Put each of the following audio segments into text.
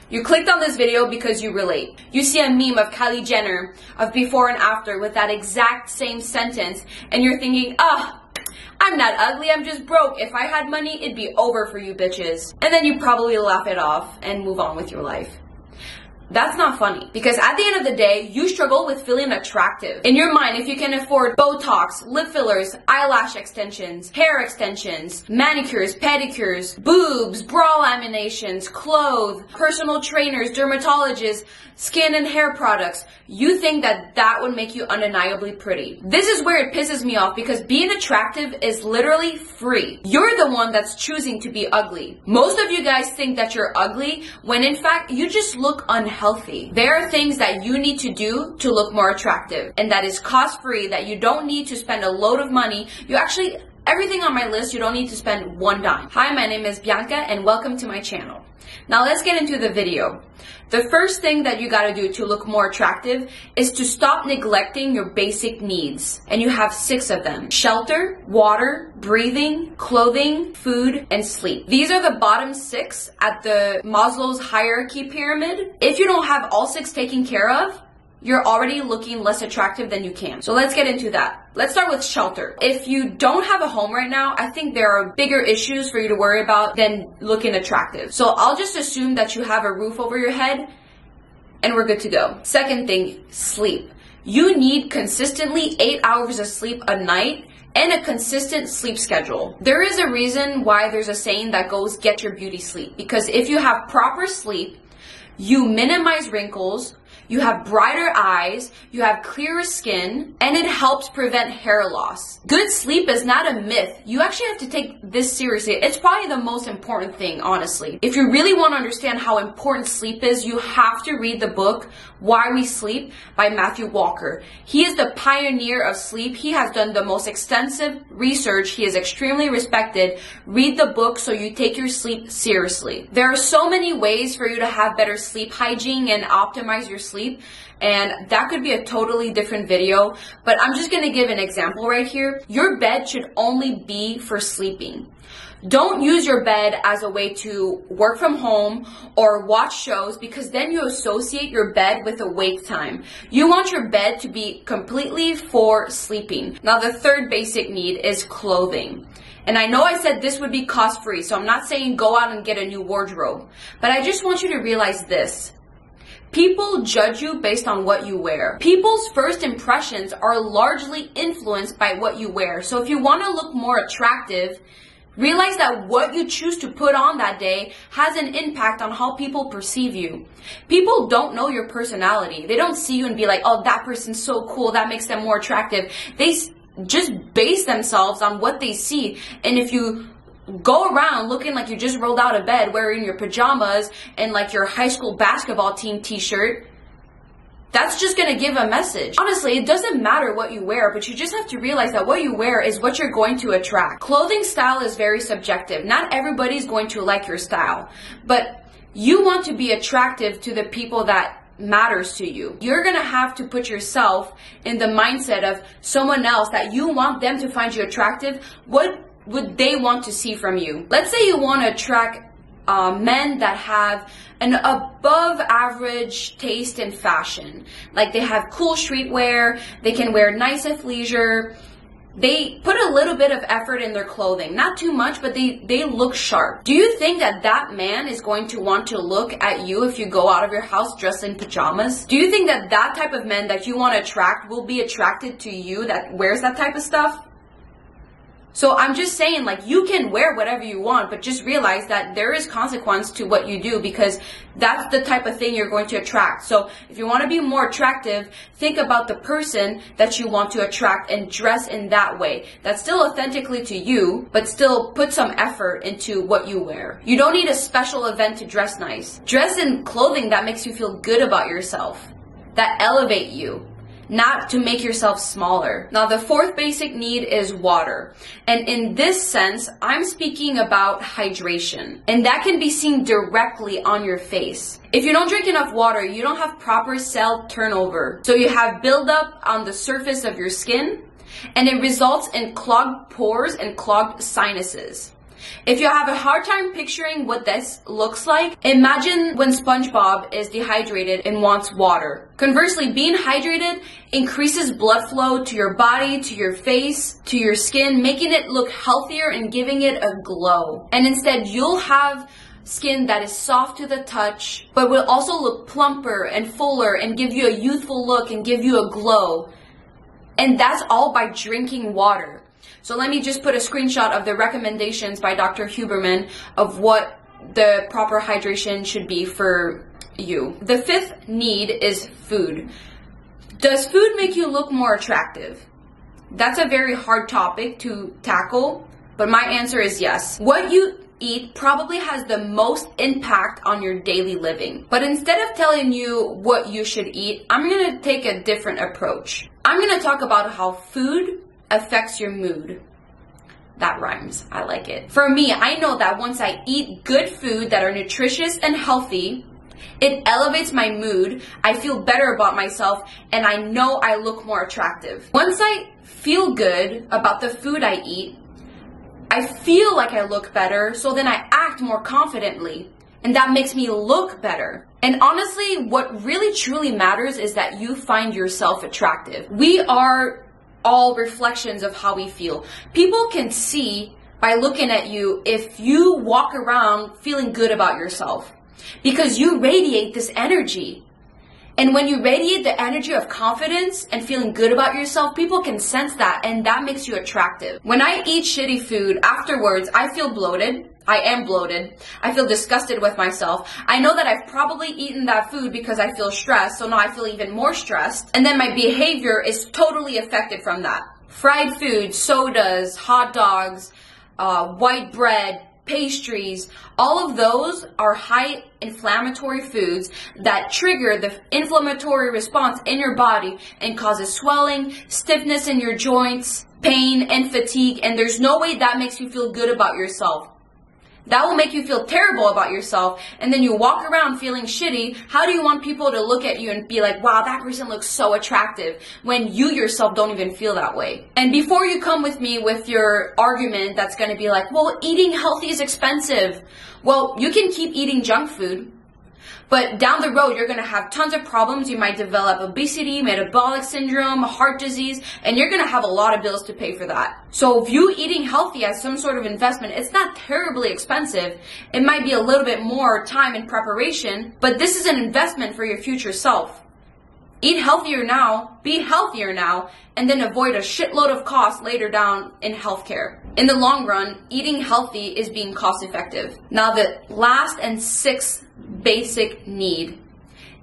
You clicked on this video because you relate. You see a meme of Kylie Jenner of before and after with that exact same sentence, and you're thinking, I'm not ugly, I'm just broke. If I had money, it'd be over for you bitches. And then you probably laugh it off and move on with your life. That's not funny, because at the end of the day, you struggle with feeling attractive. In your mind, if you can afford Botox, lip fillers, eyelash extensions, hair extensions, manicures, pedicures, boobs, bra laminations, clothes, personal trainers, dermatologists, skin and hair products, you think that that would make you undeniably pretty. This is where it pisses me off, because being attractive is literally free. You're the one that's choosing to be ugly. Most of you guys think that you're ugly when in fact you just look unhealthy. There are things that you need to do to look more attractive, and that is cost free, that you don't need to spend a load of money. Everything on my list, you don't need to spend one dime. Hi, my name is Bianca and welcome to my channel. Now let's get into the video. The first thing that you gotta do to look more attractive is to stop neglecting your basic needs. And you have 6 of them: shelter, water, breathing, clothing, food, and sleep. These are the bottom 6 at the Maslow's hierarchy pyramid. If you don't have all 6 taken care of, you're already looking less attractive than you can. So let's get into that. Let's start with shelter. If you don't have a home right now, I think there are bigger issues for you to worry about than looking attractive. So I'll just assume that you have a roof over your head and we're good to go. Second thing, sleep. You need consistently 8 hours of sleep a night and a consistent sleep schedule. There is a reason why there's a saying that goes, get your beauty sleep. Because if you have proper sleep, you minimize wrinkles, you have brighter eyes, you have clearer skin, and it helps prevent hair loss. Good sleep is not a myth. You actually have to take this seriously. It's probably the most important thing, honestly. If you really want to understand how important sleep is, you have to read the book, Why We Sleep by Matthew Walker. He is the pioneer of sleep. He has done the most extensive research. He is extremely respected. Read the book so you take your sleep seriously. There are so many ways for you to have better sleep hygiene and optimize your sleep, and that could be a totally different video, but I'm just gonna give an example right here. Your bed should only be for sleeping. Don't use your bed as a way to work from home or watch shows, because then you associate your bed with awake time. You want your bed to be completely for sleeping. Now, the third basic need is clothing. And I know I said this would be cost free, so I'm not saying go out and get a new wardrobe, but I just want you to realize this. People judge you based on what you wear. People's first impressions are largely influenced by what you wear. So if you want to look more attractive, realize that what you choose to put on that day has an impact on how people perceive you. People don't know your personality. They don't see you and be like, oh, that person's so cool, that makes them more attractive. They just base themselves on what they see. And if you go around looking like you just rolled out of bed, wearing your pajamas and like your high school basketball team t-shirt, that's just gonna give a message. Honestly, it doesn't matter what you wear, but you just have to realize that what you wear is what you're going to attract. Clothing style is very subjective. Not everybody's going to like your style, but you want to be attractive to the people that matters to you. You're gonna have to put yourself in the mindset of someone else that you want them to find you attractive. What would they want to see from you? Let's say you want to attract men that have an above average taste in fashion. Like they have cool streetwear, they can wear nice athleisure, they put a little bit of effort in their clothing. Not too much, but they look sharp. Do you think that that man is going to want to look at you if you go out of your house dressed in pajamas? Do you think that that type of men that you want to attract will be attracted to you that wears that type of stuff? So I'm just saying, like, you can wear whatever you want, but just realize that there is consequence to what you do, because that's the type of thing you're going to attract. So if you want to be more attractive, think about the person that you want to attract and dress in that way. That's still authentically to you, but still put some effort into what you wear. You don't need a special event to dress nice. Dress in clothing that makes you feel good about yourself, that elevate you, not to make yourself smaller. Now, the fourth basic need is water. And in this sense, I'm speaking about hydration. And that can be seen directly on your face. If you don't drink enough water, you don't have proper cell turnover. So you have buildup on the surface of your skin, and it results in clogged pores and clogged sinuses. If you have a hard time picturing what this looks like, imagine when SpongeBob is dehydrated and wants water. Conversely, being hydrated increases blood flow to your body, to your face, to your skin, making it look healthier and giving it a glow. And instead, you'll have skin that is soft to the touch, but will also look plumper and fuller and give you a youthful look and give you a glow. And that's all by drinking water. So let me just put a screenshot of the recommendations by Dr. Huberman of what the proper hydration should be for you. The fifth need is food. Does food make you look more attractive? That's a very hard topic to tackle, but my answer is yes. What you eat probably has the most impact on your daily living. But instead of telling you what you should eat, I'm gonna take a different approach. I'm gonna talk about how food affects your mood. That rhymes. I like it. For me, I know that once I eat good food that are nutritious and healthy, it elevates my mood, I feel better about myself, and I know I look more attractive. Once I feel good about the food I eat, I feel like I look better, so then I act more confidently, and that makes me look better. And honestly, what really truly matters is that you find yourself attractive. We are all reflections of how we feel. People can see by looking at you if you walk around feeling good about yourself, because you radiate this energy. And when you radiate the energy of confidence and feeling good about yourself, people can sense that, and that makes you attractive. When I eat shitty food, afterwards, I feel bloated. I am bloated. I feel disgusted with myself. I know that I've probably eaten that food because I feel stressed, so now I feel even more stressed. And then my behavior is totally affected from that. Fried food, sodas, hot dogs, white bread, pastries, all of those are high inflammatory foods that trigger the inflammatory response in your body and causes swelling, stiffness in your joints, pain, and fatigue, and there's no way that makes you feel good about yourself. That will make you feel terrible about yourself, and then you walk around feeling shitty. How do you want people to look at you and be like, wow, that person looks so attractive, when you yourself don't even feel that way? And before you come with me with your argument that's going to be like, well, eating healthy is expensive. Well, you can keep eating junk food, but down the road, you're going to have tons of problems. You might develop obesity, metabolic syndrome, heart disease, and you're going to have a lot of bills to pay for that. So if you eating healthy as some sort of investment, it's not terribly expensive. It might be a little bit more time and preparation, but this is an investment for your future self. Eat healthier now, be healthier now, and then avoid a shitload of costs later down in healthcare. In the long run, eating healthy is being cost effective. Now the last and sixth basic need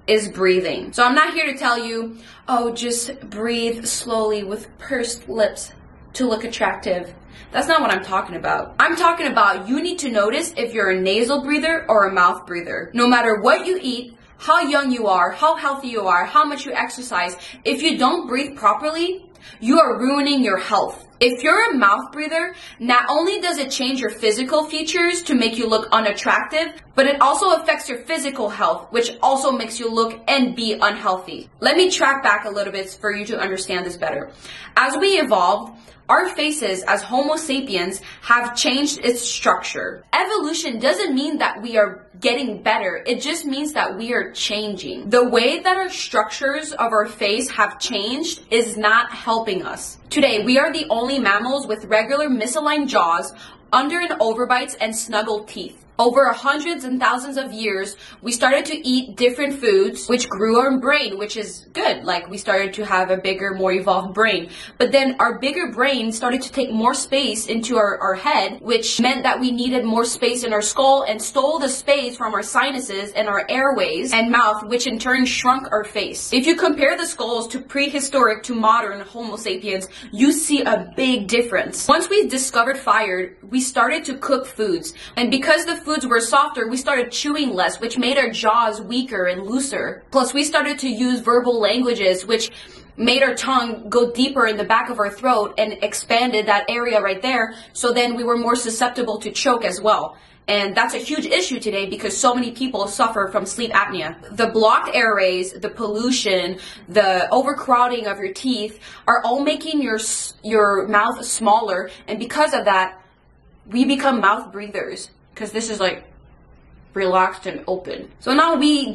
is breathing. So I'm not here to tell you, oh, just breathe slowly with pursed lips to look attractive. That's not what I'm talking about. I'm talking about you need to notice if you're a nasal breather or a mouth breather. No matter what you eat, how young you are, how healthy you are, how much you exercise, if you don't breathe properly, you are ruining your health. If you're a mouth breather, not only does it change your physical features to make you look unattractive, but it also affects your physical health, which also makes you look and be unhealthy. Let me track back a little bit for you to understand this better. As we evolved, our faces as Homo sapiens have changed its structure. Evolution doesn't mean that we are getting better. It just means that we are changing. The way that our structures of our face have changed is not helping us. Today, we are the only mammals with regular misaligned jaws, under and overbites, and snuggled teeth. Over hundreds and thousands of years, we started to eat different foods, which grew our brain, which is good. Like, we started to have a bigger, more evolved brain. But then our bigger brain started to take more space into our head, which meant that we needed more space in our skull and stole the space from our sinuses and our airways and mouth, which in turn shrunk our face. If you compare the skulls to prehistoric to modern Homo sapiens, you see a big difference. Once we discovered fire, we started to cook foods. And because the foods were softer, we started chewing less, which made our jaws weaker and looser. Plus, we started to use verbal languages, which made our tongue go deeper in the back of our throat and expanded that area right there. So then we were more susceptible to choke as well. And that's a huge issue today because so many people suffer from sleep apnea. The blocked airways, the pollution, the overcrowding of your teeth are all making your mouth smaller. And because of that, we become mouth breathers because this is like relaxed and open. So now we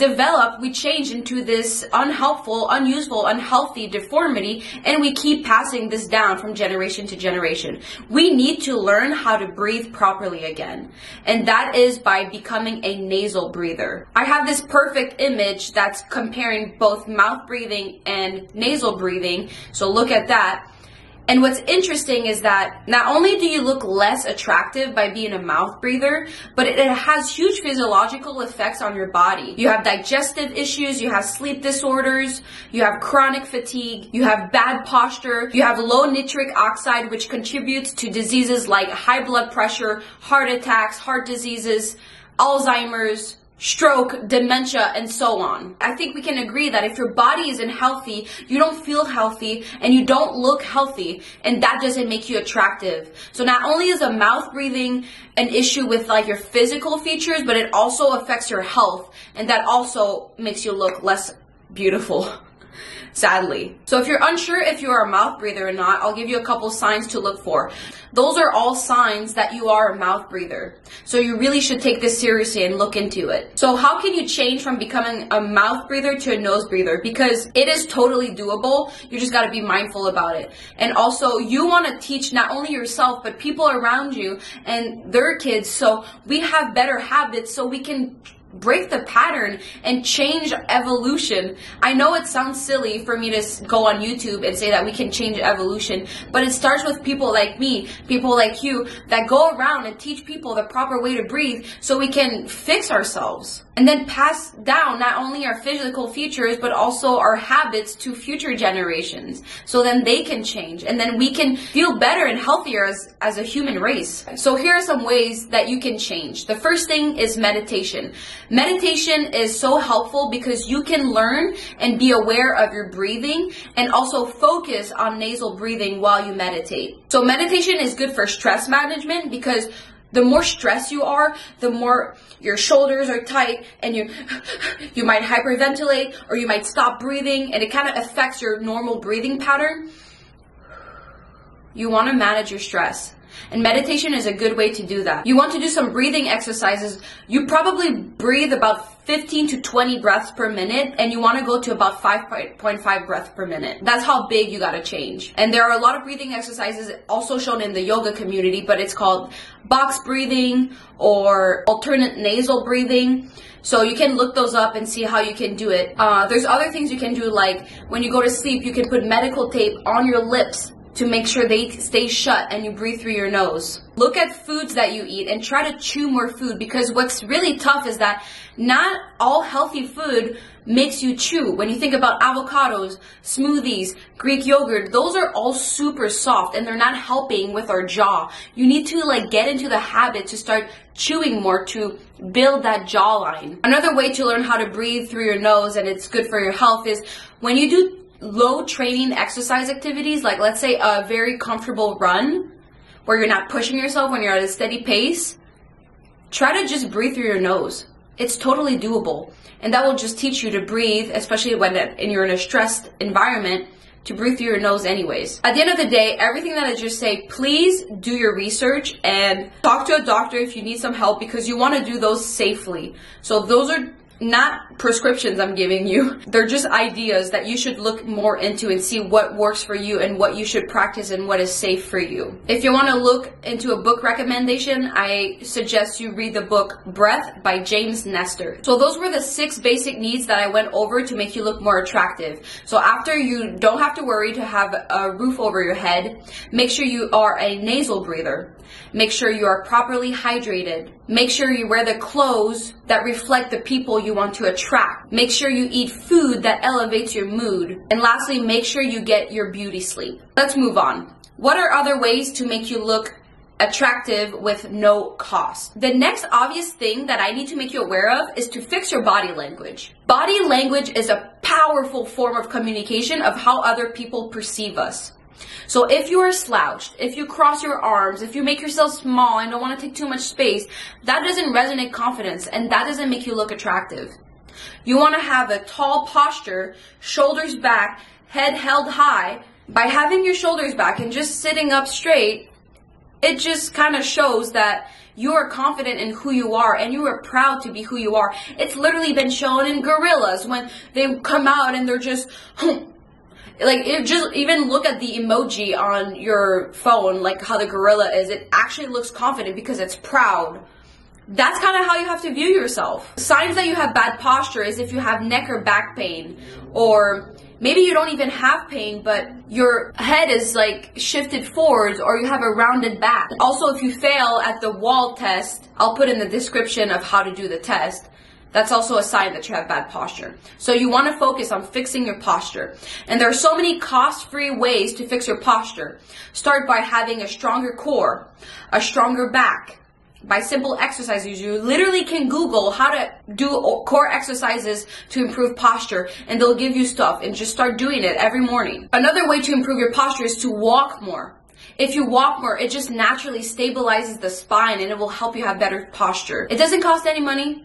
change into this unhelpful, unuseful, unhealthy deformity, and we keep passing this down from generation to generation. We need to learn how to breathe properly again, and that is by becoming a nasal breather. I have this perfect image that's comparing both mouth breathing and nasal breathing, so look at that. And what's interesting is that not only do you look less attractive by being a mouth breather, but it has huge physiological effects on your body. You have digestive issues, you have sleep disorders, you have chronic fatigue, you have bad posture, you have low nitric oxide, which contributes to diseases like high blood pressure, heart attacks, heart diseases, Alzheimer's, stroke, dementia, and so on. I think we can agree that if your body isn't healthy, you don't feel healthy, and you don't look healthy, and that doesn't make you attractive. So not only is a mouth breathing an issue with like your physical features, but it also affects your health, and that also makes you look less beautiful. Sadly. So if you're unsure if you are a mouth breather or not, I'll give you a couple signs to look for. Those are all signs that you are a mouth breather. So you really should take this seriously and look into it. So how can you change from becoming a mouth breather to a nose breather? Because it is totally doable. You just got to be mindful about it. And also you want to teach not only yourself, but people around you and their kids. So we have better habits so we can break the pattern and change evolution. I know it sounds silly for me to go on YouTube and say that we can change evolution, but it starts with people like me, people like you, that go around and teach people the proper way to breathe so we can fix ourselves. And then pass down not only our physical features, but also our habits to future generations. So then they can change. And then we can feel better and healthier as a human race. So here are some ways that you can change. The first thing is meditation. Meditation is so helpful because you can learn and be aware of your breathing and also focus on nasal breathing while you meditate. So meditation is good for stress management because the more stressed you are, the more your shoulders are tight and you might hyperventilate or you might stop breathing, and it kind of affects your normal breathing pattern. You want to manage your stress. And meditation is a good way to do that. You want to do some breathing exercises. You probably breathe about 15 to 20 breaths per minute, and you want to go to about 5.5 breaths per minute. That's how big you got to change. And there are a lot of breathing exercises also shown in the yoga community, but it's called box breathing or alternate nasal breathing. So you can look those up and see how you can do it. There's other things you can do, like when you go to sleep, you can put medical tape on your lips to make sure they stay shut and you breathe through your nose. Look at foods that you eat and try to chew more food, because what's really tough is that not all healthy food makes you chew. When you think about avocados, smoothies, Greek yogurt, those are all super soft and they're not helping with our jaw. You need to get into the habit to start chewing more to build that jawline. Another way to learn how to breathe through your nose, and it's good for your health, is when you do low training exercise activities, like let's say a very comfortable run where you're not pushing yourself when you're at a steady pace, try to just breathe through your nose. It's totally doable, and that will just teach you to breathe, especially when you're in a stressed environment, to breathe through your nose anyways. At the end of the day, everything that I just say, please do your research and talk to a doctor if you need some help, because you want to do those safely. So those are not prescriptions I'm giving you. They're just ideas that you should look more into and see what works for you and what you should practice and what is safe for you. If you want to look into a book recommendation, I suggest you read the book Breath by James Nestor. So those were the 6 basic needs that I went over to make you look more attractive. So after you don't have to worry to have a roof over your head, make sure you are a nasal breather. Make sure you are properly hydrated. Make sure you wear the clothes that reflect the people you want to attract. Make sure you eat food that elevates your mood. And lastly, make sure you get your beauty sleep. Let's move on. What are other ways to make you look attractive with no cost? The next obvious thing that I need to make you aware of is to fix your body language. Body language is a powerful form of communication of how other people perceive us. So if you are slouched, if you cross your arms, if you make yourself small and don't want to take too much space, that doesn't resonate confidence, and that doesn't make you look attractive. You want to have a tall posture, shoulders back, head held high. By having your shoulders back and just sitting up straight, It just kind of shows that you are confident in who you are and you are proud to be who you are. It's literally been shown in gorillas when they come out and they're just like, even look at the emoji on your phone, like how the gorilla is. It actually looks confident because it's proud. That's kind of how you have to view yourself. Signs that you have bad posture is if you have neck or back pain, or maybe you don't even have pain, but your head is like shifted forwards, or you have a rounded back. Also, if you fail at the wall test, I'll put in the description of how to do the test. That's also a sign that you have bad posture. So you want to focus on fixing your posture. And there are so many cost-free ways to fix your posture. Start by having a stronger core, a stronger back, by simple exercises. You literally can Google how to do core exercises to improve posture, and they'll give you stuff, and just start doing it every morning. Another way to improve your posture is to walk more. If you walk more, it just naturally stabilizes the spine and it will help you have better posture. It doesn't cost any money.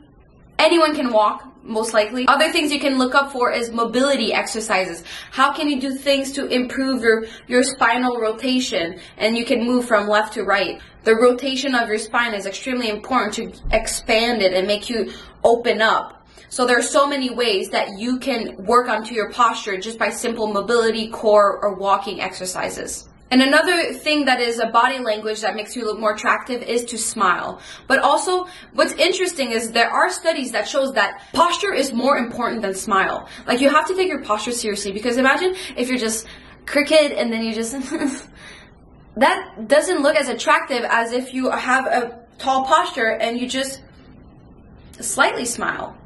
Anyone can walk, most likely. Other things you can look up for is mobility exercises. How can you do things to improve your spinal rotation, and you can move from left to right. The rotation of your spine is extremely important to expand it and make you open up. So there are so many ways that you can work onto your posture just by simple mobility, core, or walking exercises. And another thing that is a body language that makes you look more attractive is to smile. But also, what's interesting is there are studies that shows that posture is more important than smile. Like, you have to take your posture seriously, because imagine if you're just crooked and then you just that doesn't look as attractive as if you have a tall posture and you just slightly smile.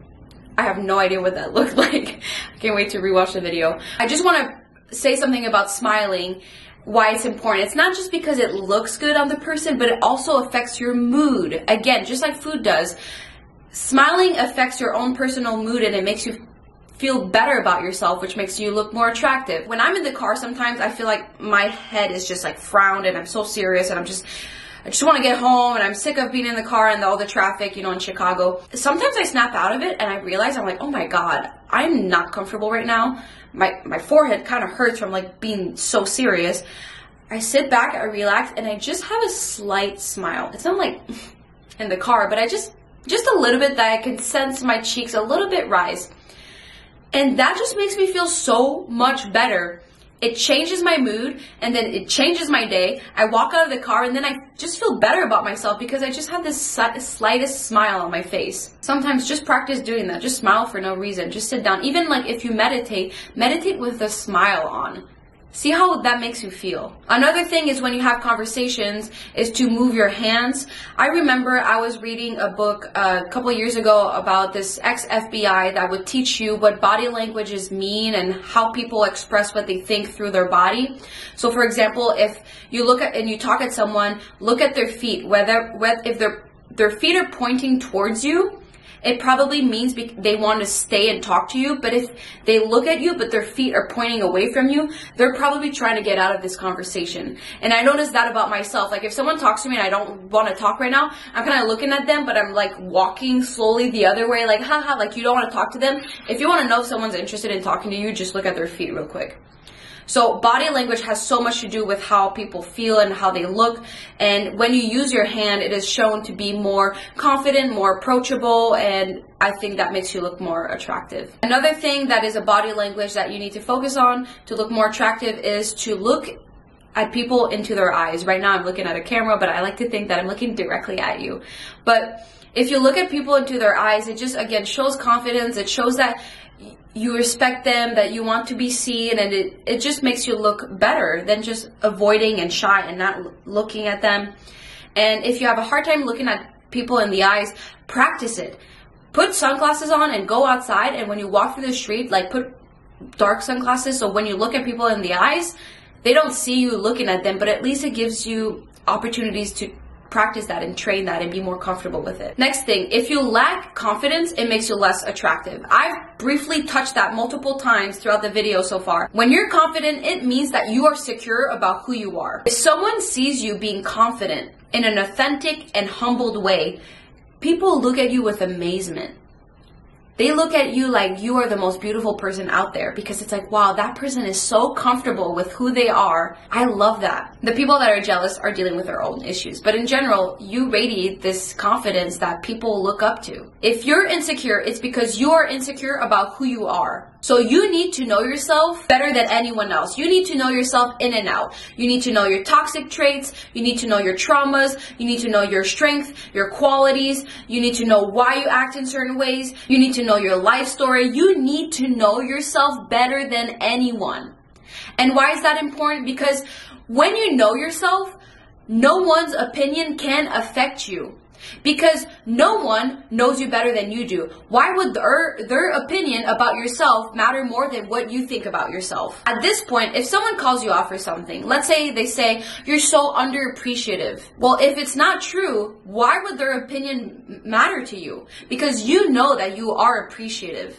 I have no idea what that looked like. I can't wait to rewatch the video. I just want to say something about smiling, why it's important. It's not just because it looks good on the person, but it also affects your mood. Again, just like food does, smiling affects your own personal mood, and it makes you feel better about yourself, which makes you look more attractive. When I'm in the car, sometimes I feel like my head is just like frowned and I'm so serious, and I just want to get home, and I'm sick of being in the car and all the traffic, you know, in Chicago. Sometimes I snap out of it and I realize, I'm like, oh my God, I'm not comfortable right now. My forehead kind of hurts from like being so serious. I sit back, I relax, and I just have a slight smile. It's not like in the car, but I just a little bit, that I can sense my cheeks a little bit rise. And that just makes me feel so much better. It changes my mood, and then it changes my day. I walk out of the car and then I just feel better about myself because I just have this slightest smile on my face. Sometimes just practice doing that. Just smile for no reason. Just sit down. Even like if you meditate with a smile on. See how that makes you feel. Another thing is when you have conversations is to move your hands. I remember I was reading a book a couple years ago about this ex-FBI that would teach you what body languages mean and how people express what they think through their body. So for example, if you look at and you talk at someone, look at their feet. If their feet are pointing towards you, it probably means they want to stay and talk to you. But if they look at you but their feet are pointing away from you, they're probably trying to get out of this conversation. And I noticed that about myself. Like if someone talks to me and I don't want to talk right now, I'm kind of looking at them, but I'm like walking slowly the other way, like haha, like you don't want to talk to them. If you want to know if someone's interested in talking to you, just look at their feet real quick. So body language has so much to do with how people feel and how they look. And when you use your hand, it is shown to be more confident, more approachable, and I think that makes you look more attractive. Another thing that is a body language that you need to focus on to look more attractive is to look at people into their eyes. Right now I'm looking at a camera, but I like to think that I'm looking directly at you. But if you look at people into their eyes, it just, again, shows confidence. It shows that you respect them, that you want to be seen, and it just makes you look better than just avoiding and shy and not looking at them. And if you have a hard time looking at people in the eyes, practice it. Put sunglasses on and go outside, and when you walk through the street, like put dark sunglasses so when you look at people in the eyes, they don't see you looking at them, but at least it gives you opportunities to practice that and train that and be more comfortable with it. Next thing, if you lack confidence, it makes you less attractive. I've briefly touched that multiple times throughout the video so far. When you're confident, it means that you are secure about who you are. If someone sees you being confident in an authentic and humbled way, people look at you with amazement. They look at you like you are the most beautiful person out there, because it's like, wow, that person is so comfortable with who they are. I love that. The people that are jealous are dealing with their own issues. But in general, you radiate this confidence that people look up to. If you're insecure, it's because you are insecure about who you are. So you need to know yourself better than anyone else. You need to know yourself in and out. You need to know your toxic traits. You need to know your traumas. You need to know your strength, your qualities. You need to know why you act in certain ways. You need to know your life story. You need to know yourself better than anyone. And why is that important? Because when you know yourself, no one's opinion can affect you. Because no one knows you better than you do. Why would their opinion about yourself matter more than what you think about yourself? At this point, if someone calls you out for something, let's say they say, you're so underappreciative. Well, if it's not true, why would their opinion matter to you? Because you know that you are appreciative.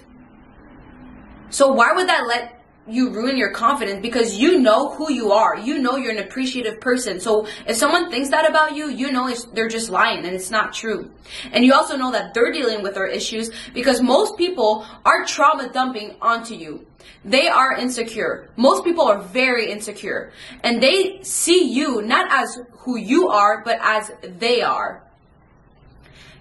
So why would that let you ruin your confidence? Because you know who you are. You know you're an appreciative person. So if someone thinks that about you, you know they're just lying and it's not true. And you also know that they're dealing with their issues, because most people are trauma dumping onto you. They are insecure. Most people are very insecure. And they see you not as who you are, but as they are.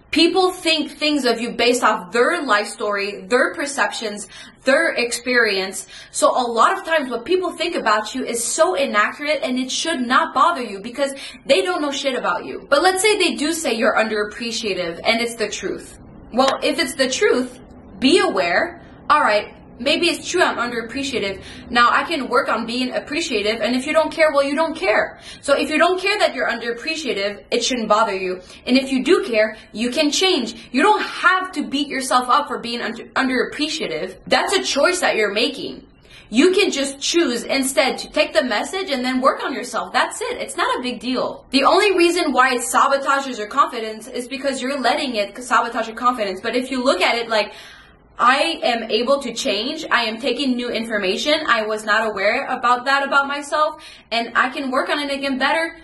People think things of you based off their life story, their perceptions, their experience. So a lot of times what people think about you is so inaccurate, and it should not bother you because they don't know shit about you. But let's say they do say you're underappreciative and it's the truth. Well, if it's the truth, be aware. All right, maybe it's true I'm underappreciative. Now I can work on being appreciative, and if you don't care, well, you don't care. So if you don't care that you're underappreciative, it shouldn't bother you. And if you do care, you can change. You don't have to beat yourself up for being underappreciative. That's a choice that you're making. You can just choose instead to take the message and then work on yourself. That's it. It's not a big deal. The only reason why it sabotages your confidence is because you're letting it sabotage your confidence. But if you look at it like, I am able to change. I am taking new information. I was not aware about that about myself, and I can work on it again better.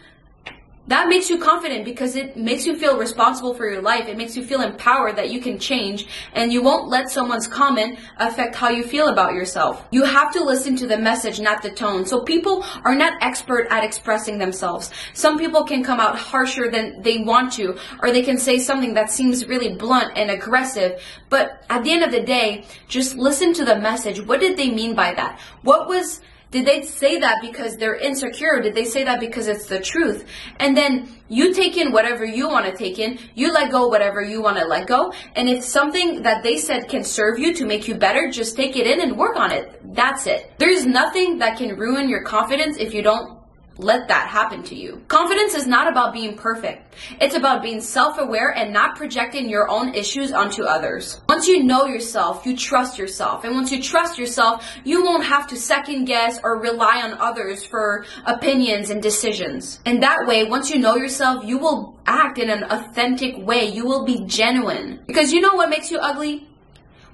That makes you confident because it makes you feel responsible for your life. It makes you feel empowered that you can change, and you won't let someone's comment affect how you feel about yourself. You have to listen to the message, not the tone. So people are not expert at expressing themselves. Some people can come out harsher than they want to, or they can say something that seems really blunt and aggressive. But at the end of the day, just listen to the message. What did they mean by that? Did they say that because they're insecure? Did they say that because it's the truth? And then you take in whatever you want to take in. You let go whatever you want to let go. And if something that they said can serve you to make you better, just take it in and work on it. That's it. There's nothing that can ruin your confidence if you don't let that happen to you. Confidence is not about being perfect. It's about being self-aware and not projecting your own issues onto others. Once you know yourself, you trust yourself. And once you trust yourself, you won't have to second guess or rely on others for opinions and decisions. And that way, once you know yourself, you will act in an authentic way. You will be genuine. Because you know what makes you ugly?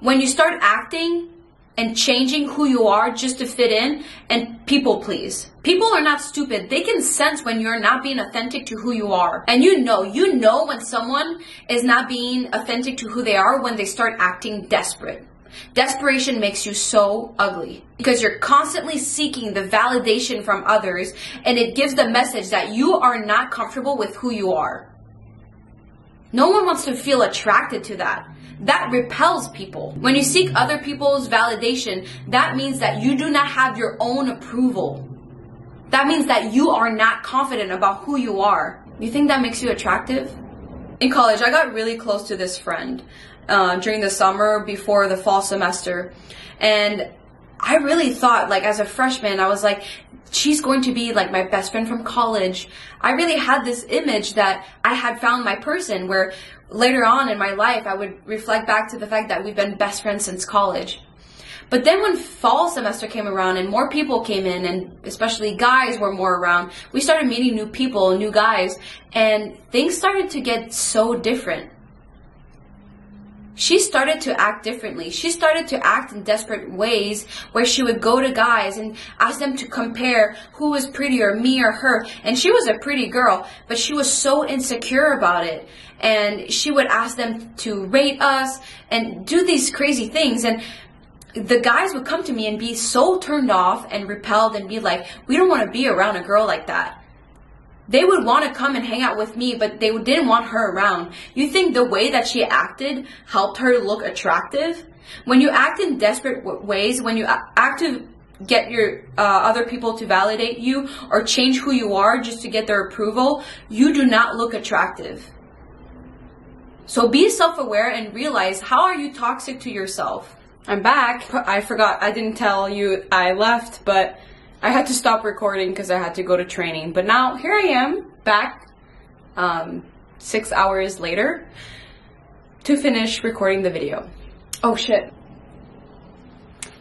When you start acting and changing who you are just to fit in and people please. People are not stupid. They can sense when you're not being authentic to who you are. And you know when someone is not being authentic to who they are when they start acting desperate. Desperation makes you so ugly because you're constantly seeking the validation from others, and it gives the message that you are not comfortable with who you are. No one wants to feel attracted to that. That repels people. When you seek other people's validation, that means that you do not have your own approval. That means that you are not confident about who you are. You think that makes you attractive? In college, I got really close to this friend during the summer before the fall semester. And I really thought, like, as a freshman, I was like, she's going to be like my best friend from college. I really had this image that I had found my person, where later on in my life, I would reflect back to the fact that we've been best friends since college. But then when fall semester came around and more people came in, and especially guys were more around, we started meeting new people, new guys, and things started to get so different. she started to act differently. She started to act in desperate ways where she would go to guys and ask them to compare who was prettier, me or her. And she was a pretty girl, but she was so insecure about it. And she would ask them to rate us and do these crazy things. And the guys would come to me and be so turned off and repelled and be like, we don't want to be around a girl like that. They would want to come and hang out with me, but they didn't want her around. You think the way that she acted helped her look attractive? When you act in desperate ways, when you act to get your other people to validate you or change who you are just to get their approval, you do not look attractive. So be self-aware and realize, how are you toxic to yourself? I'm back. I forgot, I didn't tell you I left, but I had to stop recording because I had to go to training. But now here I am back 6 hours later to finish recording the video. Oh shit.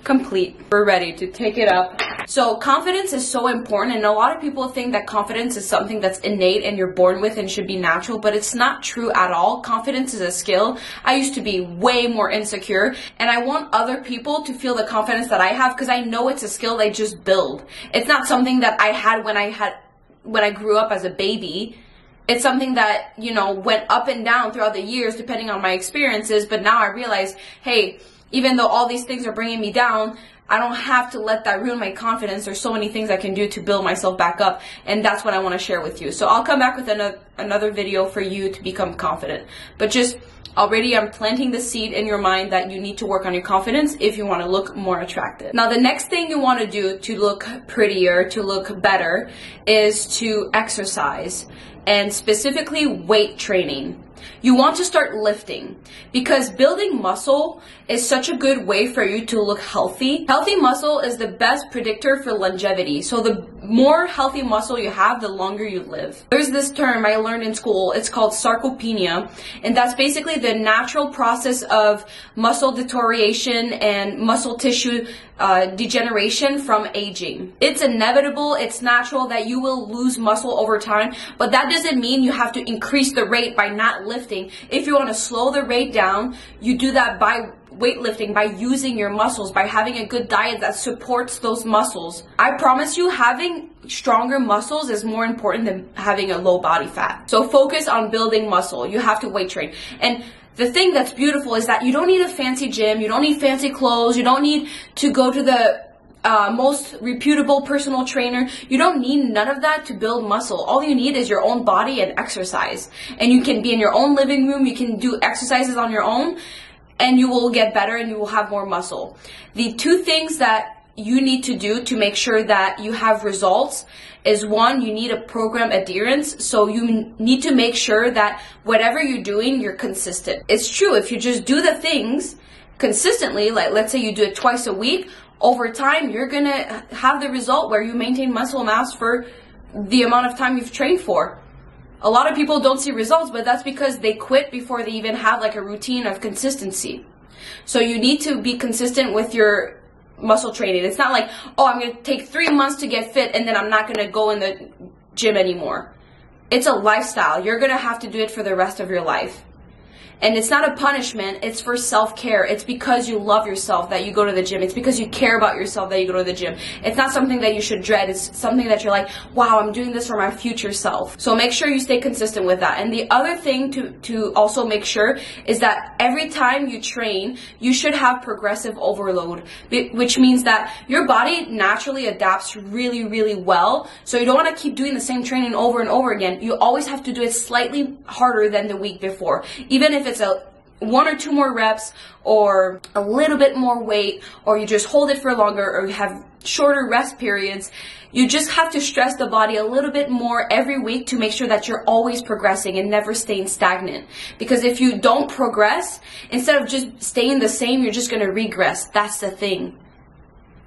Complete. We're ready to take it up. So confidence is so important, and a lot of people think that confidence is something that's innate and you're born with and should be natural, but it's not true at all. Confidence is a skill. I used to be way more insecure, and I want other people to feel the confidence that I have because I know it's a skill they just build. It's not something that I had when I grew up as a baby. It's something that, you know, went up and down throughout the years depending on my experiences, but now I realize, hey, even though all these things are bringing me down, I don't have to let that ruin my confidence. There's so many things I can do to build myself back up, and that's what I want to share with you. So I'll come back with another video for you to become confident. But just already I'm planting the seed in your mind that you need to work on your confidence if you want to look more attractive. Now, the next thing you want to do to look prettier, to look better, is to exercise, and specifically weight training. You want to start lifting because building muscle is such a good way for you to look healthy. Healthy muscle is the best predictor for longevity. So the more healthy muscle you have, the longer you live. There's this term I learned in school. It's called sarcopenia, and that's basically the natural process of muscle deterioration and muscle tissue degeneration from aging. It's inevitable, it's natural that you will lose muscle over time, but that doesn't mean you have to increase the rate by not lifting. If you want to slow the rate down, you do that by weightlifting, by using your muscles, by having a good diet that supports those muscles. I promise you, having stronger muscles is more important than having a low body fat. So focus on building muscle. You have to weight train. And the thing that's beautiful is that you don't need a fancy gym, you don't need fancy clothes, you don't need to go to the most reputable personal trainer. You don't need none of that to build muscle. All you need is your own body and exercise. And you can be in your own living room, you can do exercises on your own, and you will get better and you will have more muscle. The two things that you need to do to make sure that you have results is, one, you need a program adherence. So you need to make sure that whatever you're doing, you're consistent. It's true, if you just do the things consistently, like let's say you do it twice a week, over time you're gonna have the result where you maintain muscle mass for the amount of time you've trained for. A lot of people don't see results, but that's because they quit before they even have like a routine of consistency. So you need to be consistent with your muscle training. It's not like, oh, I'm going to take 3 months to get fit and then I'm not going to go in the gym anymore. It's a lifestyle. You're going to have to do it for the rest of your life. And it's not a punishment, it's for self-care. It's because you love yourself that you go to the gym. It's because you care about yourself that you go to the gym. It's not something that you should dread. It's something that you're like, wow, I'm doing this for my future self. So make sure you stay consistent with that. And the other thing to also make sure is that every time you train, you should have progressive overload, which means that your body naturally adapts really, really well. So you don't want to keep doing the same training over and over again. You always have to do it slightly harder than the week before. Even if it's a 1 or 2 more reps or a little bit more weight, or you just hold it for longer, or you have shorter rest periods, you just have to stress the body a little bit more every week to make sure that you're always progressing and never staying stagnant. Because if you don't progress, instead of just staying the same, you're just going to regress. That's the thing.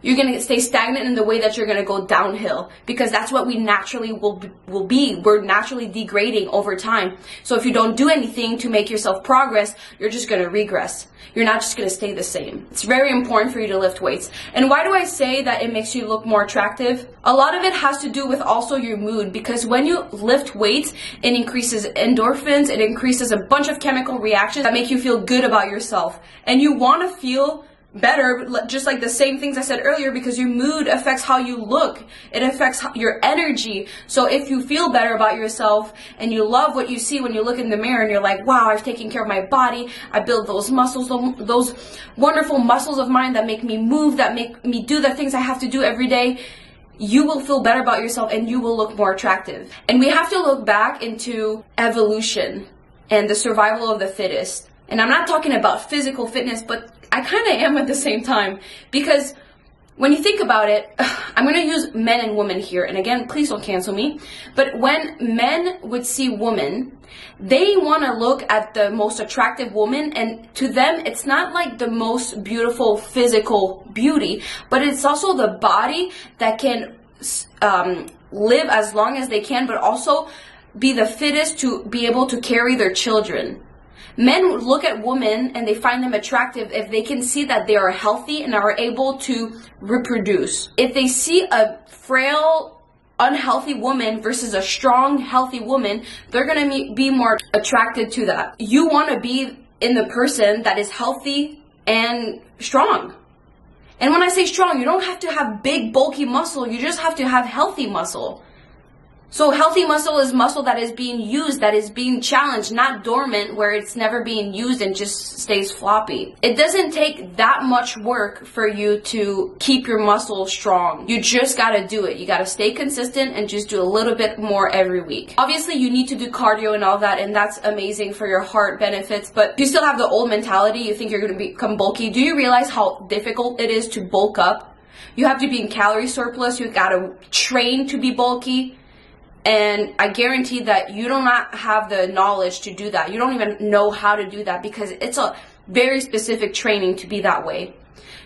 You're going to stay stagnant in the way that you're going to go downhill, because that's what we naturally will be. We're naturally degrading over time. So if you don't do anything to make yourself progress, you're just going to regress. You're not just going to stay the same. It's very important for you to lift weights. And why do I say that it makes you look more attractive? A lot of it has to do with also your mood, because when you lift weights, it increases endorphins, it increases a bunch of chemical reactions that make you feel good about yourself. And you want to feel better, just like the same things I said earlier, because your mood affects how you look. It affects your energy. So if you feel better about yourself and you love what you see when you look in the mirror and you're like, wow, I've taken care of my body, I build those muscles, those wonderful muscles of mine that make me move, that make me do the things I have to do every day, you will feel better about yourself and you will look more attractive. And we have to look back into evolution and the survival of the fittest. And I'm not talking about physical fitness, but I kind of am at the same time, because when you think about it, I'm going to use men and women here, and again, please don't cancel me, but when men would see women, they want to look at the most attractive woman, and to them, it's not like the most beautiful physical beauty, but it's also the body that can live as long as they can, but also be the fittest to be able to carry their children. Men look at women and they find them attractive if they can see that they are healthy and are able to reproduce. If they see a frail, unhealthy woman versus a strong, healthy woman, they're going to be more attracted to that. You want to be in the person that is healthy and strong. And when I say strong, you don't have to have big, bulky muscle. You just have to have healthy muscle. So healthy muscle is muscle that is being used, that is being challenged, not dormant where it's never being used and just stays floppy. It doesn't take that much work for you to keep your muscle strong. You just gotta do it. You gotta stay consistent and just do a little bit more every week. Obviously, you need to do cardio and all that, and that's amazing for your heart benefits, but if you still have the old mentality, you think you're gonna become bulky, do you realize how difficult it is to bulk up? You have to be in calorie surplus, you gotta train to be bulky. And I guarantee that you do not have the knowledge to do that. You don't even know how to do that, because it's a very specific training to be that way.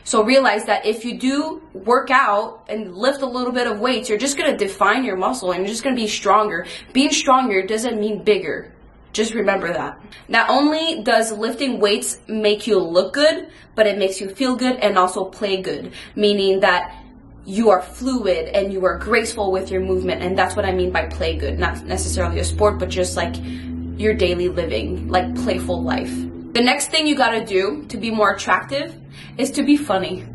So realize that if you do work out and lift a little bit of weights, you're just going to define your muscle and you're just going to be stronger. Being stronger doesn't mean bigger. Just remember that. Not only does lifting weights make you look good, but it makes you feel good and also play good. Meaning that you are fluid and you are graceful with your movement, and that's what I mean by play good. Not necessarily a sport, but just like your daily living, like playful life. The next thing you gotta do to be more attractive is to be funny.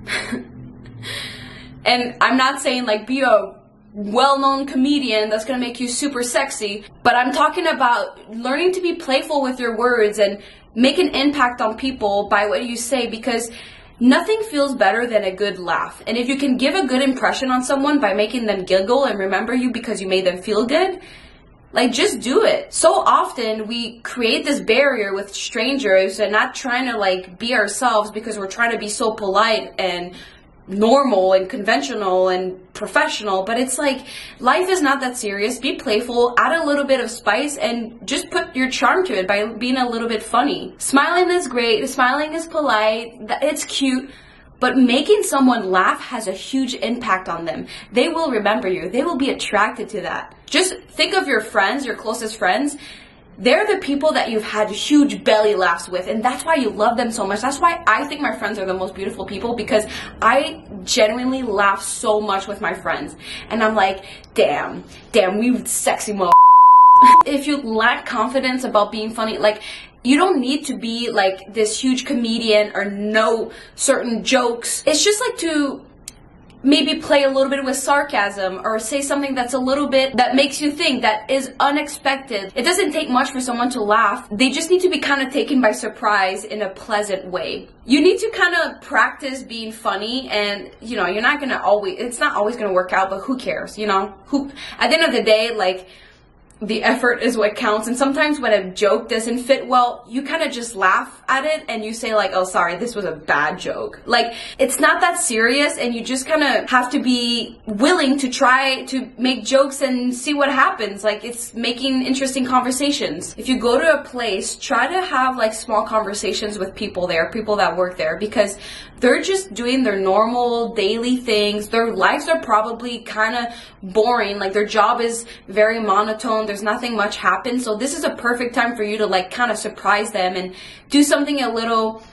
And I'm not saying like be a well-known comedian that's gonna make you super sexy, but I'm talking about learning to be playful with your words and make an impact on people by what you say, because nothing feels better than a good laugh. And if you can give a good impression on someone by making them giggle and remember you because you made them feel good, like just do it. So often we create this barrier with strangers and not trying to like be ourselves because we're trying to be so polite and normal and conventional and professional, but it's like life is not that serious. Be playful, add a little bit of spice, and just put your charm to it by being a little bit funny. Smiling is great, smiling is polite, it's cute, but making someone laugh has a huge impact on them. They will remember you, they will be attracted to that. Just think of your friends, your closest friends. They're the people that you've had huge belly laughs with, and that's why you love them so much. That's why I think my friends are the most beautiful people, because I genuinely laugh so much with my friends. And I'm like, damn, we sexy mo. If you lack confidence about being funny, like, you don't need to be like this huge comedian or know certain jokes. It's just like to maybe play a little bit with sarcasm or say something that's a little bit that makes you think, that is unexpected. It doesn't take much for someone to laugh. They just need to be kind of taken by surprise in a pleasant way. You need to kind of practice being funny, and you know, you're not gonna always, it's not always gonna work out, but who cares, you know? At the end of the day, like, the effort is what counts. And sometimes when a joke doesn't fit well, you kind of just laugh at it and you say like, oh, sorry, this was a bad joke. Like, it's not that serious, and you just kind of have to be willing to try to make jokes and see what happens. Like, it's making interesting conversations. If you go to a place, try to have like small conversations with people there, people that work there, because they're just doing their normal daily things. Their lives are probably kind of boring. Like, their job is very monotone. There's nothing much happens. So this is a perfect time for you to like kind of surprise them and do something a little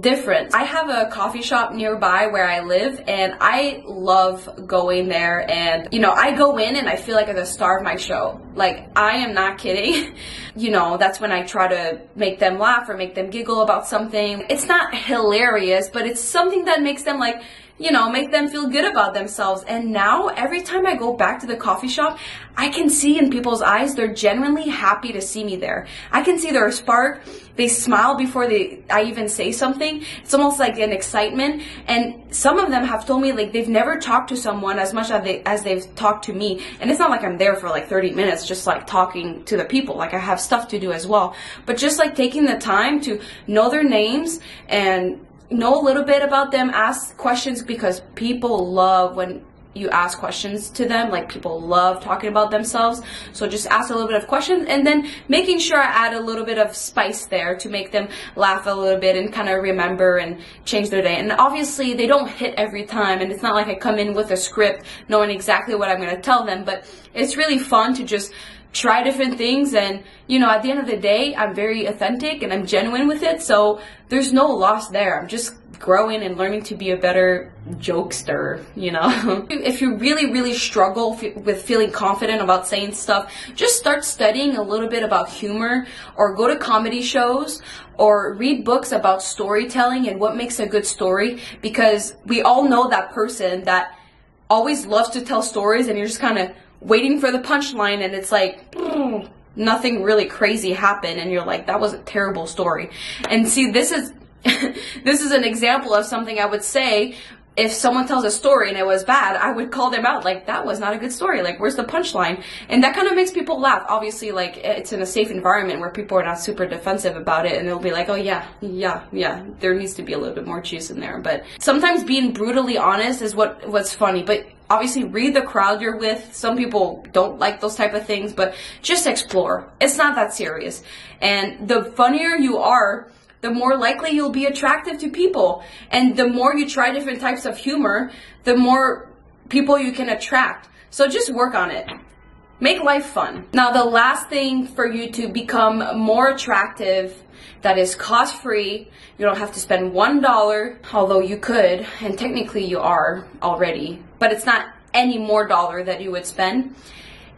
different. I have a coffee shop nearby where I live, and I love going there. And you know, I go in and I feel like I'm the star of my show. Like, I am not kidding. You know, that's when I try to make them laugh or make them giggle about something. It's not hilarious, but it's something that makes them like, you know, make them feel good about themselves. And now every time I go back to the coffee shop, I can see in people's eyes they're genuinely happy to see me there. I can see their spark. They smile before I even say something. It's almost like an excitement. And some of them have told me like they've never talked to someone as much as they've talked to me. And it's not like I'm there for like 30 minutes just like talking to the people. Like, I have stuff to do as well. But just like taking the time to know their names and know a little bit about them, ask questions, because people love when you ask questions to them. Like, people love talking about themselves. So just ask a little bit of questions, and then making sure I add a little bit of spice there to make them laugh a little bit and kind of remember and change their day. And obviously they don't hit every time, and it's not like I come in with a script knowing exactly what I'm going to tell them, but it's really fun to just try different things. And you know, at the end of the day, I'm very authentic and I'm genuine with it, so there's no loss there. I'm just growing and learning to be a better jokester, you know. If you really struggle with feeling confident about saying stuff, just start studying a little bit about humor, or go to comedy shows, or read books about storytelling and what makes a good story, because we all know that person that always loves to tell stories and you're just kind of waiting for the punchline, and it's like nothing really crazy happened, and you're like, that was a terrible story. And see, this is this is an example of something I would say. If someone tells a story and it was bad, I would call them out, like, that was not a good story, like, where's the punchline? And that kind of makes people laugh. Obviously, like, it's in a safe environment where people are not super defensive about it, and they'll be like, oh yeah, there needs to be a little bit more juice in there. But sometimes being brutally honest is what's funny. But obviously, read the crowd you're with. Some people don't like those type of things, but just explore. It's not that serious. And the funnier you are, the more likely you'll be attractive to people. And the more you try different types of humor, the more people you can attract. So just work on it. Make life fun. Now, the last thing for you to become more attractive that is cost-free, you don't have to spend $1, although you could, and technically you are already, but it's not any more dollar that you would spend,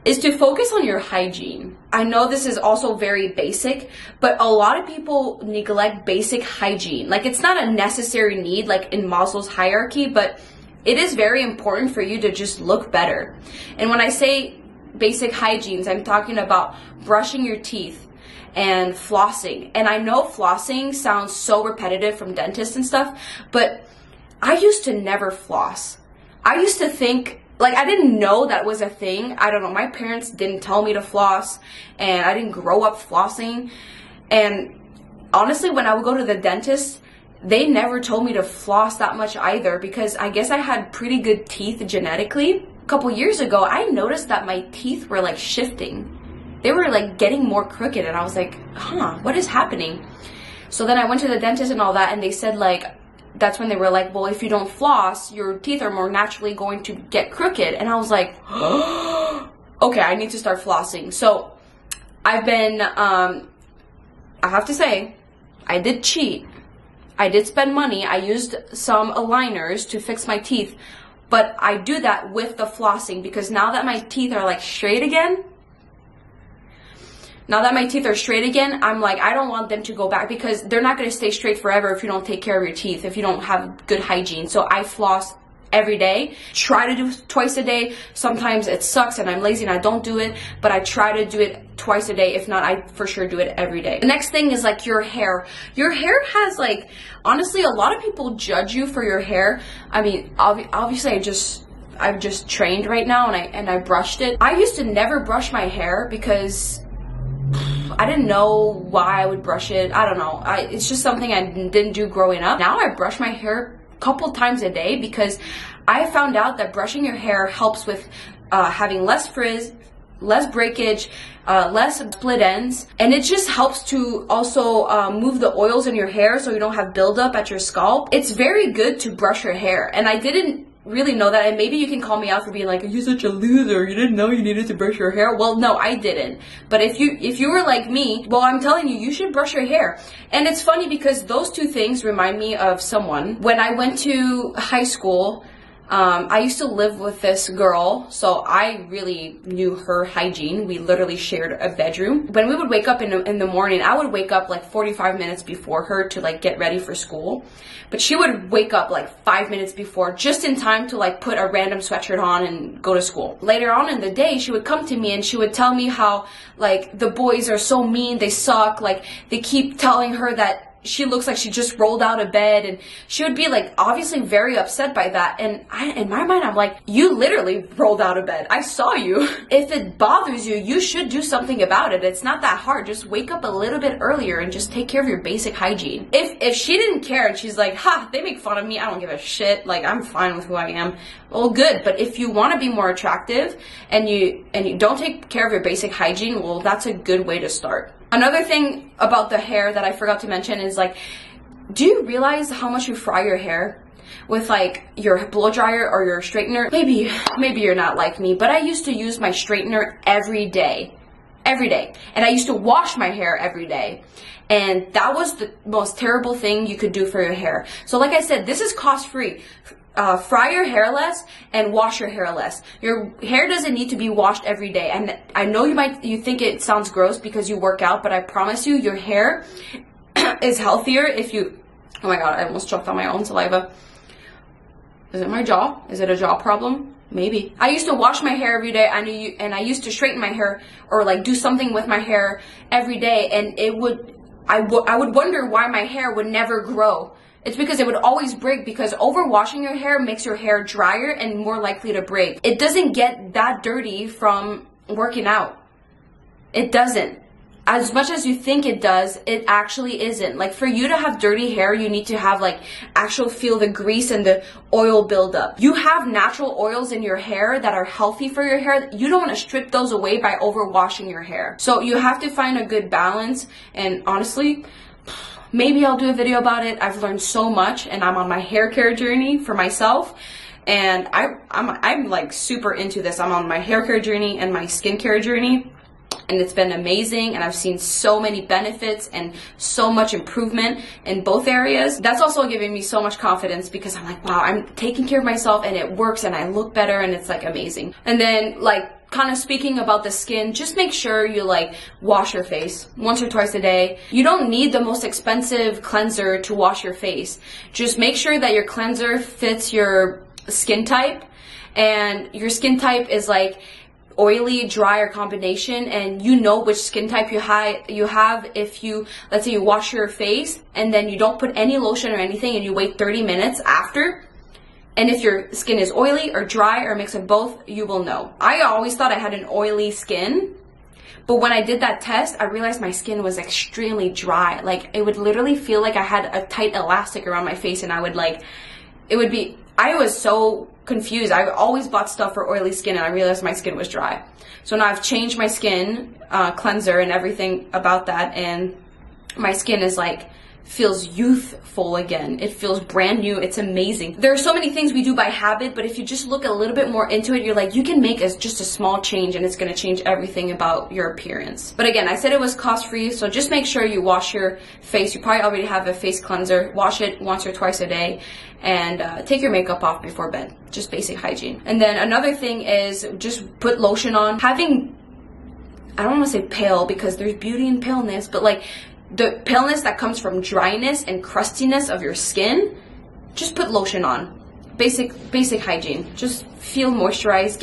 is to focus on your hygiene. I know this is also very basic, but a lot of people neglect basic hygiene. Like, it's not a necessary need like in Maslow's hierarchy, but it is very important for you to just look better. And when I say basic hygienes, I'm talking about brushing your teeth and flossing. And I know flossing sounds so repetitive from dentists and stuff, but I used to never floss. I used to think, like, I didn't know that was a thing. I don't know. My parents didn't tell me to floss, and I didn't grow up flossing. And honestly, when I would go to the dentist, they never told me to floss that much either, because I guess I had pretty good teeth genetically. A couple years ago, I noticed that my teeth were like shifting. They were like getting more crooked, and I was like, huh, what is happening? So then I went to the dentist and all that, and they said, like, that's when they were like, well, if you don't floss, your teeth are more naturally going to get crooked. And I was like, okay, I need to start flossing. So I've been, I have to say, I did cheat. I did spend money. I used some aligners to fix my teeth. But I do that with the flossing, because now that my teeth are like straight again, I'm like, I don't want them to go back, because they're not going to stay straight forever if you don't take care of your teeth, if you don't have good hygiene. So I floss every day. Try to do twice a day. Sometimes it sucks and I'm lazy and I don't do it, but I try to do it twice a day. If not, I for sure do it every day. The next thing is like your hair. Your hair has, like, honestly, a lot of people judge you for your hair. I mean, obviously I've just trained right now, and I brushed it. I used to never brush my hair because I didn't know why I would brush it. I don't know. It's just something I didn't do growing up. Now I brush my hair a couple times a day because I found out that brushing your hair helps with having less frizz, less breakage, less split ends, and it just helps to also move the oils in your hair so you don't have buildup at your scalp. It's very good to brush your hair, and I didn't really know that, and maybe you can call me out for being like, you're such a loser, you didn't know you needed to brush your hair. Well, no, I didn't. But if you were like me, well, I'm telling you, you should brush your hair. And it's funny because those two things remind me of someone. When I went to high school, I used to live with this girl, so I really knew her hygiene. We literally shared a bedroom. When we would wake up in the morning, I would wake up like 45 minutes before her to like get ready for school. But she would wake up like 5 minutes before, just in time to like put a random sweatshirt on and go to school. Later on in the day, she would come to me and she would tell me how like the boys are so mean, they suck, like they keep telling her that she looks like she just rolled out of bed, and she would be like obviously very upset by that. And in my mind, I'm like, you literally rolled out of bed. I saw you. If it bothers you, you should do something about it. It's not that hard. Just wake up a little bit earlier and just take care of your basic hygiene. If she didn't care and she's like, ha, they make fun of me, I don't give a shit, like I'm fine with who I am, well, good. But if you want to be more attractive and you don't take care of your basic hygiene, well, that's a good way to start. Another thing about the hair that I forgot to mention is like, do you realize how much you fry your hair with like your blow dryer or your straightener? Maybe you're not like me, but I used to use my straightener every day. And I used to wash my hair every day. And that was the most terrible thing you could do for your hair. So like I said, this is cost-free. Fry your hair less and wash your hair less. Your hair doesn't need to be washed every day. And I know you think it sounds gross because you work out, but I promise you, your hair is healthier if you, oh my God, I almost choked on my own saliva. Is it my jaw? Is it a jaw problem? Maybe. I used to wash my hair every day, and I used to straighten my hair or like do something with my hair every day, and I would wonder why my hair would never grow. It's because it would always break, because overwashing your hair makes your hair drier and more likely to break. It doesn't get that dirty from working out. It doesn't. As much as you think it does, it actually isn't. Like, for you to have dirty hair, you need to have like feel the grease and the oil buildup. You have natural oils in your hair that are healthy for your hair. You don't want to strip those away by overwashing your hair. So you have to find a good balance, and honestly, maybe I'll do a video about it. I've learned so much, and I'm on my hair care journey for myself, and I'm like super into this. I'm on my hair care journey and my skincare journey, and it's been amazing, and I've seen so many benefits and so much improvement in both areas. That's also giving me so much confidence, because I'm like, wow, I'm taking care of myself and it works and I look better, and it's like amazing. And then like, kind of speaking about the skin, just make sure you like wash your face once or twice a day. You don't need the most expensive cleanser to wash your face. Just make sure that your cleanser fits your skin type, and your skin type is like oily, dry, or combination, and you know which skin type you have if you, let's say you wash your face and then you don't put any lotion or anything and you wait 30 minutes after. And if your skin is oily or dry or a mix of both, you will know. I always thought I had an oily skin, but when I did that test, I realized my skin was extremely dry. Like, it would literally feel like I had a tight elastic around my face, and I was so confused. I always bought stuff for oily skin, and I realized my skin was dry. So now I've changed my skin cleanser and everything about that, and my skin is like, feels youthful again. It feels brand new. It's amazing. There are so many things we do by habit, but if you just look a little bit more into it, you're like, you can make just a small change, and it's going to change everything about your appearance. But again, I said it was cost-free, so just make sure you wash your face. You probably already have a face cleanser. Wash it once or twice a day, and take your makeup off before bed. Just basic hygiene. And then another thing is just put lotion on. Having, I don't want to say pale, because there's beauty in paleness, but like, the paleness that comes from dryness and crustiness of your skin, just put lotion on. Basic hygiene. Just feel moisturized.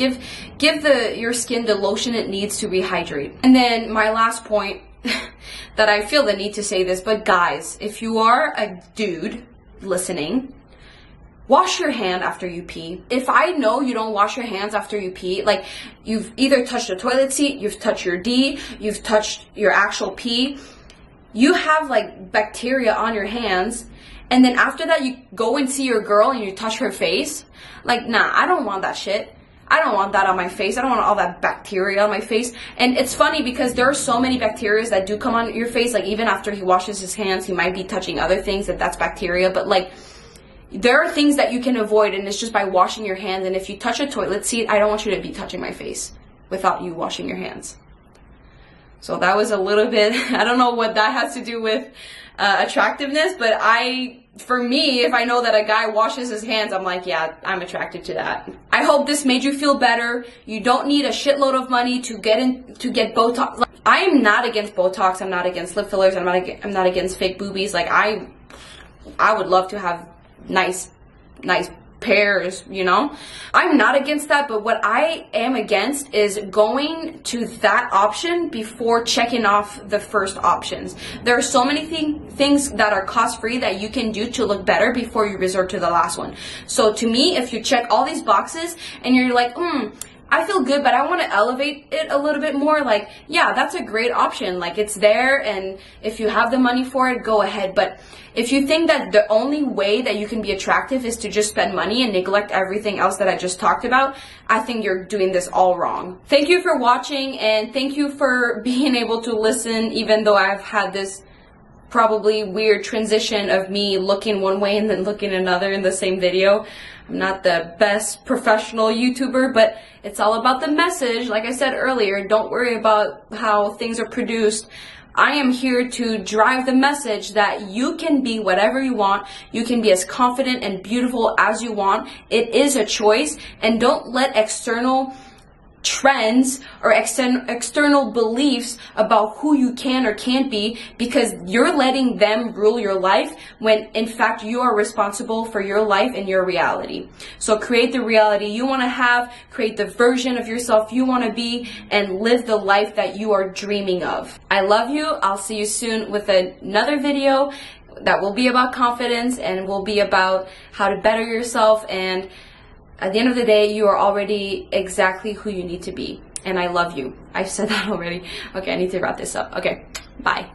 Give your skin the lotion it needs to rehydrate. And then my last point, that I feel the need to say this, but guys, if you are a dude listening, Wash your hand after you pee. If I know you don't wash your hands after you pee, like you've either touched the toilet seat, you've touched your D, you've touched your actual pee, you have like bacteria on your hands, and then after that you go and see your girl and you touch her face, like nah, I don't want that shit. I don't want that on my face. I don't want all that bacteria on my face. And it's funny because there are so many bacteria that do come on your face. Like even after he washes his hands, he might be touching other things that's bacteria. But like there are things that you can avoid, and it's just by washing your hands. And if you touch a toilet seat, I don't want you to be touching my face without you washing your hands. So that was a little bit, I don't know what that has to do with attractiveness, but for me, if I know that a guy washes his hands, I'm like, yeah, I'm attracted to that. I hope this made you feel better. You don't need a shitload of money to get Botox. Like, I'm not against Botox. I'm not against lip fillers. I'm not against fake boobies. Like I would love to have nice pairs, you know? I'm not against that, but what I am against is going to that option before checking off the first options. There are so many things that are cost-free that you can do to look better before you resort to the last one. So to me, if you check all these boxes and you're like, I feel good, but I want to elevate it a little bit more, like, yeah, that's a great option. Like, it's there, and if you have the money for it, go ahead. But if you think that the only way that you can be attractive is to just spend money and neglect everything else that I just talked about, I think you're doing this all wrong. Thank you for watching, and thank you for being able to listen, even though I've had this probably weird transition of me looking one way and then looking another in the same video. I'm not the best professional YouTuber, but it's all about the message. Like I said earlier, don't worry about how things are produced. I am here to drive the message that you can be whatever you want. You can be as confident and beautiful as you want. It is a choice, and don't let external trends or external beliefs about who you can or can't be, because you're letting them rule your life when in fact you are responsible for your life and your reality. So create the reality you want to have, create the version of yourself you want to be, and live the life that you are dreaming of. I love you. I'll see you soon with another video that will be about confidence and will be about how to better yourself, and at the end of the day, you are already exactly who you need to be. And I love you. I've said that already. Okay, I need to wrap this up. Okay, bye.